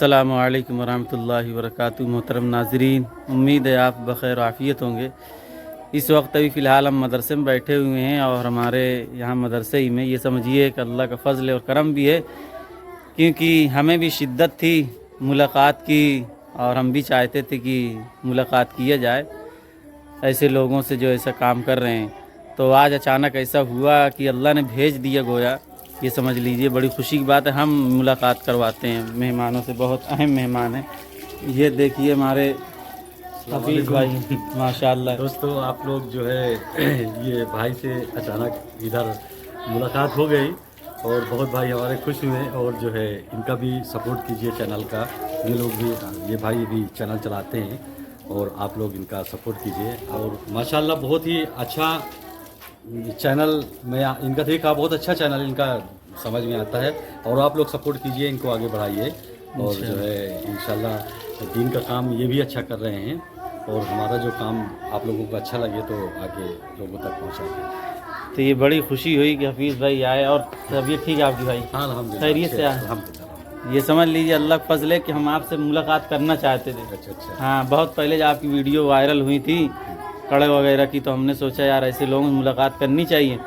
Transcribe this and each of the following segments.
السلام علیکم ورحمۃ اللہ وبرکاتہ۔ محترم ناظرین، امید ہے آپ بخیر عافیت ہوں گے۔ اس وقت ابھی فی الحال ہم مدرسے میں بیٹھے ہوئے ہیں، اور ہمارے یہاں مدرسے ہی میں یہ سمجھیے کہ اللہ کا فضل اور کرم بھی ہے، کیونکہ ہمیں بھی شدت تھی ملاقات کی، اور ہم بھی چاہتے تھے کہ ملاقات کیا جائے ایسے لوگوں سے جو ایسا کام کر رہے ہیں۔ تو آج اچانک ایسا ہوا کہ اللہ نے بھیج دیا گویا، یہ سمجھ لیجئے بڑی خوشی کی بات ہے۔ ہم ملاقات کرواتے ہیں مہمانوں سے، بہت اہم مہمان ہیں۔ یہ دیکھیے ہمارے حفیظ بھائی، ماشاءاللہ۔ دوستو، آپ لوگ جو ہے یہ بھائی سے اچانک ادھر ملاقات ہو گئی، اور بہت بھائی ہمارے خوش ہوئے، اور جو ہے ان کا بھی سپورٹ کیجئے چینل کا۔ یہ لوگ بھی، یہ بھائی بھی چینل چلاتے ہیں، اور آپ لوگ ان کا سپورٹ کیجئے۔ اور ماشاءاللہ بہت ہی اچھا چینل، میں ان کا دیکھا، بہت اچھا چینل ان کا سمجھ میں آتا ہے، اور آپ لوگ سپورٹ کیجئے، ان کو آگے بڑھائیے، اور جو ہے انشاءاللہ دین کا کام یہ بھی اچھا کر رہے ہیں، اور ہمارا جو کام آپ لوگوں کو اچھا لگے تو آگے لوگوں تک پہنچائیں۔ تو یہ بڑی خوشی ہوئی کہ حفیظ بھائی آئے، اور طبیعت ٹھیک ہے آپ کی بھائی؟ ہاں الحمدللہ، خیریت سے آئے؟ الحمدللہ۔ یہ سمجھ لیجیے اللہ کا فضل ہے کہ ہم آپ سے ملاقات کرنا چاہتے تھے۔ اچھا۔ ہاں، بہت پہلے جب آپ کی ویڈیو وائرل ہوئی تھی کڑے وغیرہ کی، تو ہم نے سوچا یار ایسے لوگوں سے ملاقات کرنی چاہیے،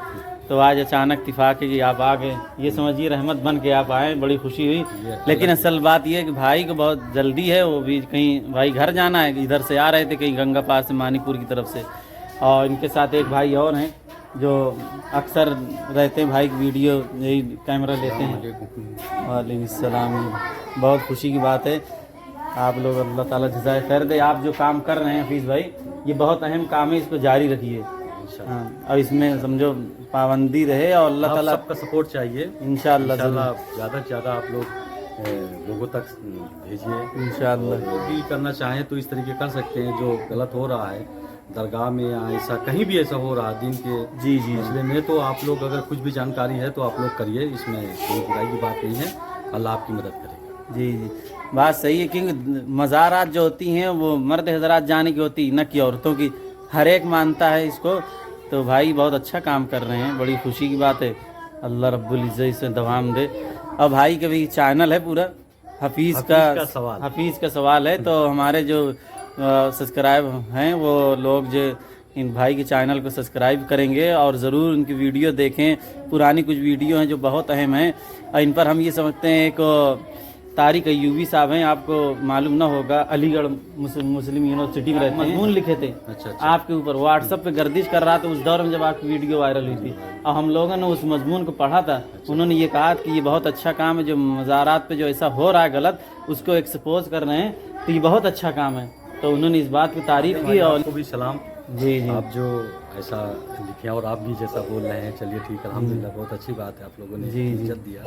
تو آج اچانک اتفاق ہے کہ آپ آ گئے۔ یہ سمجھیے رحمت بن کے آپ آئے، بڑی خوشی ہوئی۔ لیکن اصل بات یہ ہے کہ بھائی کو بہت جلدی ہے، وہ بھی کہیں بھائی گھر جانا ہے، ادھر سے آ رہے تھے کہیں گنگا پاس سے، مانی پور کی طرف سے، اور ان کے ساتھ ایک بھائی اور ہیں جو اکثر رہتے ہیں، بھائی کی ویڈیو یہی کیمرہ لیتے ہیں۔ وعلیکم السلام۔ بہت خوشی کی بات ہے، آپ لوگ اللہ تعالیٰ جزائے خیر دے۔ آپ جو کام کر رہے ہیں حفیظ بھائی، یہ بہت اہم کام ہے، اس کو جاری رکھیے، ہاں، اور اس میں سمجھو پابندی رہے، اور اللہ تعالیٰ سب کا سپورٹ چاہیے انشاءاللہ زیادہ سے زیادہ آپ لوگ لوگوں تک بھیجیے انشاءاللہ۔ جو بھی کرنا چاہیں تو اس طریقے کر سکتے ہیں، جو غلط ہو رہا ہے درگاہ میں یا ایسا کہیں بھی ایسا ہو رہا ہے دین کے جی مسئلے میں، تو آپ لوگ اگر کچھ بھی جانکاری ہے تو آپ لوگ کریے، اس میں کوئی برائی کی بات نہیں ہے، اللہ آپ کی مدد کرے گا۔ جی بات صحیح ہے، کیونکہ مزارات جو ہوتی ہیں وہ مرد حضرات جانے کی ہوتی، نہ کہ عورتوں کی، ہر ایک مانتا ہے اس کو۔ تو بھائی بہت اچھا کام کر رہے ہیں، بڑی خوشی کی بات ہے، اللہ رب العزت سے دوام دے۔ اور بھائی کا بھی چینل ہے پورا حفیظ کا سوال ہے، تو ہمارے جو سبسکرائب ہیں وہ لوگ جو ان بھائی کے چینل کو سبسکرائب کریں گے، اور ضرور ان کی ویڈیو دیکھیں۔ پرانی کچھ ویڈیو ہیں جو بہت اہم ہیں، اور ان پر ہم یہ سمجھتے ہیں ایک طارق ایوبی صاحب ہیں، آپ کو معلوم نہ ہوگا، علی گڑھ مسلم یونیورسٹی میں رہتے ہیں، مضمون لکھے تھے آپ کے اوپر، واٹس ایپ پہ گردش کر رہا تھا اس دور میں جب آپ کی ویڈیو وائرل ہوئی تھی، اور ہم لوگوں نے اس مضمون کو پڑھا تھا۔ انہوں نے یہ کہا کہ یہ بہت اچھا کام ہے، جو مزارات پہ جو ایسا ہو رہا ہے غلط، اس کو ایکسپوز کر رہے ہیں، تو یہ بہت اچھا کام ہے۔ تو انہوں نے اس بات کی تعریف کی، اور آپ کو بھی سلام۔ جی آپ جو ایسا لکھیں اور آپ بھی جیسا بول رہے ہیں، چلیے ٹھیک ہے، الحمدللہ، بہت اچھی بات ہے، آپ لوگوں نے عزت دیا،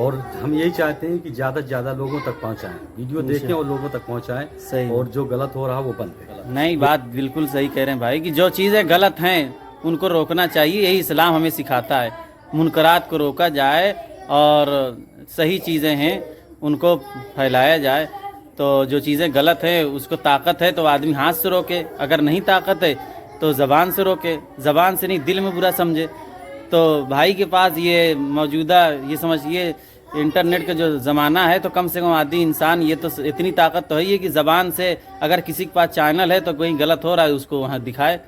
اور ہم یہی چاہتے ہیں کہ زیادہ سے زیادہ لوگوں تک پہنچائیں، ویڈیو دیکھیں اور لوگوں تک پہنچائیں، اور جو غلط ہو رہا وہ بند کریں۔ نہیں، بات بالکل صحیح کہہ رہے ہیں بھائی، کہ جو چیزیں غلط ہیں ان کو روکنا چاہیے، یہی اسلام ہمیں سکھاتا ہے، منکرات کو روکا جائے، اور صحیح چیزیں ہیں ان کو پھیلایا جائے۔ تو جو چیزیں غلط ہیں اس کو طاقت ہے تو آدمی ہاتھ سے روکے، اگر نہیں طاقت ہے تو زبان سے روکے، زبان سے نہیں دل میں برا سمجھے۔ تو بھائی کے پاس یہ موجودہ، یہ سمجھیے انٹرنیٹ کا جو زمانہ ہے، تو کم سے کم عادی انسان یہ تو اتنی طاقت تو ہے ہی ہے کہ زبان سے اگر کسی کے پاس چینل ہے تو کوئی غلط ہو رہا ہے اس کو وہاں دکھائے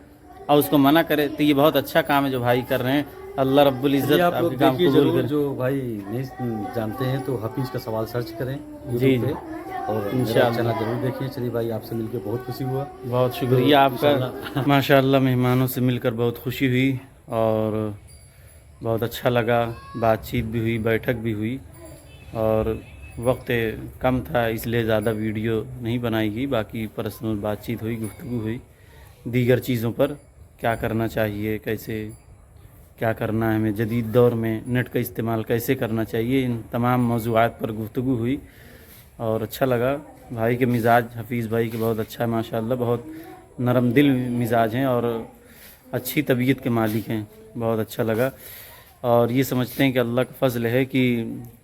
اور اس کو منع کرے۔ تو یہ بہت اچھا کام ہے جو بھائی کر رہے ہیں، اللہ رب العزت آپ آپ لوگ کے کام دیکھیے قبول ضرور، کرے۔ جو بھائی نہیں جانتے ہیں تو حفیظ کا سوال سرچ کریں جی یوٹیوب پہ، اور انشاءاللہ چینل ضرور دیکھیں۔ چلیے بھائی، آپ سے مل کے بہت خوشی ہوا، بہت شکریہ آپ کا، ماشاءاللہ مہمانوں سے مل کر بہت خوشی ہوئی، اور بہت اچھا لگا، بات چیت بھی ہوئی، بیٹھک بھی ہوئی، اور وقت کم تھا اس لیے زیادہ ویڈیو نہیں بنائی گئی، باقی پرسنل بات چیت ہوئی، گفتگو ہوئی دیگر چیزوں پر، کیا کرنا چاہیے، کیسے کیا کرنا ہے ہمیں جدید دور میں، نیٹ کا استعمال کیسے کرنا چاہیے، ان تمام موضوعات پر گفتگو ہوئی، اور اچھا لگا۔ بھائی کے مزاج، حفیظ بھائی کے بہت اچھا ہے ماشاءاللہ، بہت نرم دل مزاج ہیں، اور اچھی طبیعت کے مالک ہیں، بہت اچھا لگا، اور یہ سمجھتے ہیں کہ اللہ کا فضل ہے کہ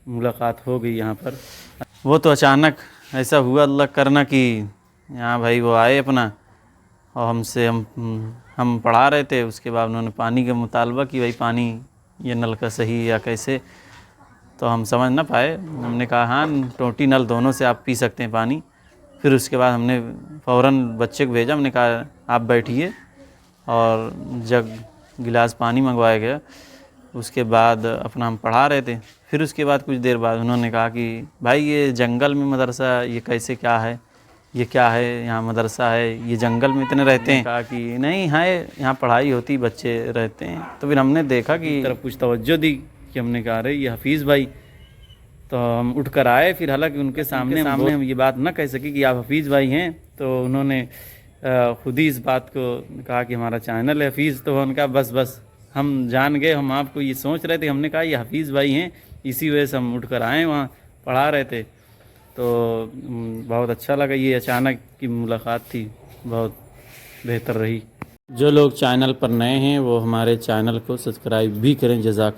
ملاقات ہو گئی یہاں پر۔ وہ تو اچانک ایسا ہوا اللہ کرنا کہ یہاں بھائی وہ آئے اپنا، اور ہم پڑھا رہے تھے، اس کے بعد انہوں نے پانی کا مطالبہ کہ بھائی پانی یہ نل کا صحیح یا کیسے، تو ہم سمجھ نہ پائے. ہم نے کہا ہاں ٹوٹی نل دونوں سے آپ پی سکتے ہیں پانی. پھر اس کے بعد ہم نے فوراً بچے کو بھیجا. ہم نے کہا آپ بیٹھیے, اور جگ گلاس پانی منگوایا گیا. اس کے بعد اپنا ہم پڑھا رہے تھے. پھر اس کے بعد کچھ دیر بعد انہوں نے کہا کہ بھائی یہ جنگل میں مدرسہ یہ کیسے کیا ہے, یہ کیا ہے, یہاں مدرسہ ہے, یہ جنگل میں اتنے رہتے ہیں. کہا کہ نہیں ہے یہاں پڑھائی ہوتی, بچے رہتے ہیں. تو پھر ہم نے دیکھا کہ طرف کچھ توجہ دی کہ ہم نے کہا رہے یہ حفیظ بھائی. تو ہم اٹھ کر آئے. پھر حالانکہ ان کے سامنے ہم یہ بات نہ کہہ سکے کہ آپ حفیظ بھائی ہیں. تو انہوں نے خود ہی اس بات کو کہا کہ ہمارا چینل ہے حفیظ. تو ان کا بس ہم جان گئے, ہم آپ کو یہ سوچ رہے تھے. ہم نے کہا یہ حفیظ بھائی ہیں, اسی وجہ سے ہم اٹھ کر آئے, وہاں پڑھا رہے تھے. تو بہت اچھا لگا. یہ اچانک کی ملاقات تھی, بہت بہتر رہی. جو لوگ چینل پر نئے ہیں وہ ہمارے چینل کو سبسکرائب بھی کریں. جزاک